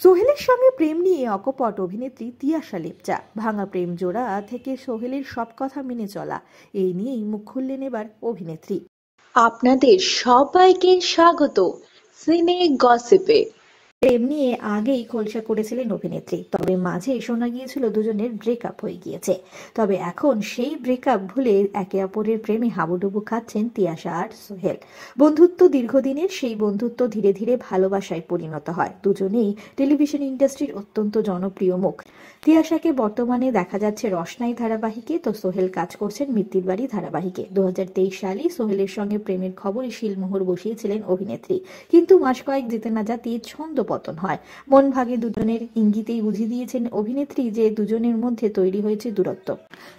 সোহেলের সঙ্গে প্রেম নিয়ে অকপট অভিনেত্রী তিয়াশা লেপচা। ভাঙা প্রেম জোড়া থেকে সোহেলের সব কথা মেনে চলা, এই নিয়েই মুখ খুললেন এবার অভিনেত্রী। আপনাদের সবাইকে স্বাগত সিনে গসিপে। প্রেম নিয়ে আগেই খোলসা করেছিলেন অভিনেত্রী, তবে মাঝে শোনা গিয়েছিল দুজনের ব্রেকআপ হয়ে গিয়েছে। তবে এখন সেই ব্রেকআপ ভুলে একে অপরের প্রেমে হাবুডুবু খাচ্ছেন তিয়াশা আর সোহেল। বন্ধুত্ব দীর্ঘদিনের, সেই বন্ধুত্ব ধীরে ধীরে ভালোবাসায় পরিণত হয়। দুজনেই টেলিভিশন ইন্ডাস্ট্রির অত্যন্ত জনপ্রিয় মুখ। তিয়াশাকে বর্তমানে দেখা যাচ্ছে রসনাই ধারাবাহিকে, তো সোহেল কাজ করছেন মিত্তির বাড়ি ধারাবাহিকে। 2023 সালে সোহেলের সঙ্গে প্রেমের খবরে শিলমোহর বসিয়েছিলেন অভিনেত্রী, কিন্তু মাস কয়েক যেতে না যেতেই ছন্দপতন হয়। মন ভাগে দুজনের ইঙ্গিতেই বুঝিয়ে দিয়েছেন অভিনেত্রী যে দুজনের মধ্যে তৈরি হয়েছে দূরত্ব।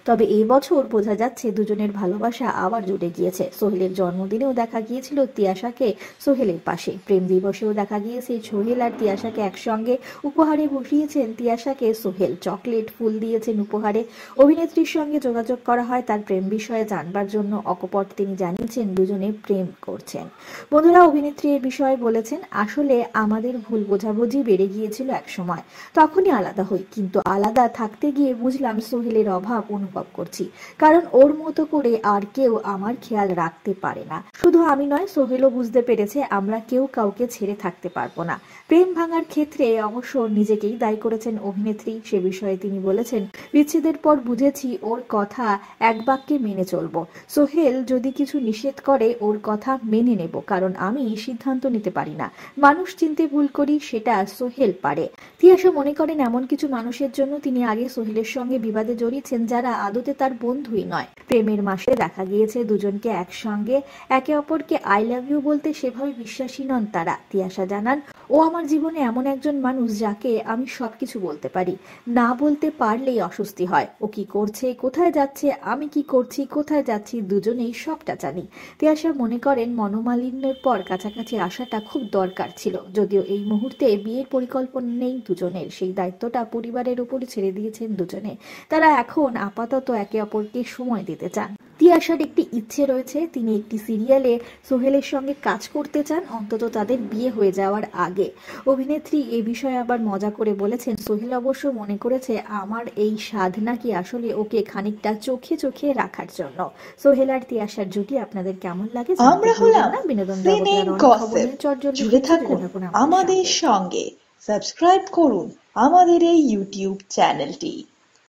তবে এই বছর বোঝা যাচ্ছে দুজনের ভালোবাসা আবার জুড়ে গিয়েছে। সোহেলের জন্মদিনেও দেখা গিয়েছিল তিয়াশাকে সোহেলের পাশে, প্রেম দিবসেও দেখা গিয়েছে সোহেল আর তিয়াশাকে একসঙ্গে। উপহারে বসিয়েছেন তিয়াশাকে সোহেল, চকলেট, ফুল দিয়েছেন উপহারে। অভিনেত্রীর সঙ্গে যোগাযোগ করা হয় তার প্রেম বিষয়ে জানবার জন্য। অকপট তিনি জানিয়েছেন দুজনে প্রেম করছেন। বন্ধুরা, অভিনেত্রী এ বিষয়ে বলেছেন, আসলে আমাদের ভুল বোঝাবুঝি বেড়ে গিয়েছিল এক সময়, তখনই আলাদা হই, কিন্তু আলাদা থাকতে গিয়ে বুঝলাম সোহেলের অভাব অনুভব করছি, কারণ ওর মতো করে আর কেউ আমার খেয়াল রাখতে পারে না। শুধু আমি নয়, সোহেলও বুঝতে পেরেছে আমরা কেউ কাউকে ছেড়ে থাকতে পারবো না। প্রেম ভাঙার ক্ষেত্রে অবশ্য নিজেকেই দায়ী করেছেন অভিনেত্রী। সে বিষয়ে তিনি বলেছেন, বিচ্ছেদের পর বুঝেছি ওর কথা এক বাক্যে মেনে চলবো। সোহেল যদি কিছু নিষেধ করে ওর কথা মেনে নেব, কারণ আমি সিদ্ধান্ত নিতে পারি না। মানুষ চিনতে ভুল করি, সেটা সোহেল পারে। তিয়াশা মনে করেন এমন কিছু মানুষের জন্য তিনি আগে সোহেলের সঙ্গে বিবাদে জড়িয়েছেন যারা আদতে তার বন্ধুই নয়। প্রেমের মাসে দেখা গিয়েছে দুজনকে একসঙ্গে একে অপরকে আই লাভ ইউ বলতে সেভাবে বিশ্বাসী নন তারা। তিয়াশা জানান, ও আমার জীবনে এমন একজন মানুষ যাকে আমি সবকিছু বলতে পারি, না বলতে পারলেই অস্বস্তি হয়। ও কি করছে, কোথায় যাচ্ছে, আমি কি করছি, কোথায় যাচ্ছি, দুজনেই সবটা জানি। তিয়াশা মনে করেন মনোমালিন্যের পর কাছাকাছি আসাটা খুব দরকার ছিল। যদিও এই মুহূর্তে বিয়ের পরিকল্পনা নেই দুজনের, সেই দায়িত্বটা পরিবারের উপর ছেড়ে দিয়েছেন দুজনে। তারা এখন আপাতত একে অপরকে সময় দিতে চান। তিয়াশার একটি ইচ্ছে রয়েছে, তিনি একটি সিরিয়ালে সোহেলের সঙ্গে কাজ করতে চান, অন্তত তাদের বিয়ে হয়ে যাওয়ার আগে। অভিনেত্রী এ বিষয়ে আবার মজা করে বলেছেন, সোহেল অবশ্য মনে করেছে আমার এই সাধ নাকি আসলে ওকে খানিকটা চোখে চোখে রাখার জন্য। সোহেল আর তিয়াশার জুটি আপনাদের কেমন লাগে আমরা হলাম বিনোদন সিনে গসিপ। জুড়ে থাকুন আমাদের সঙ্গে, সাবস্ক্রাইব করুন আমাদের এই ইউটিউব চ্যানেলটি।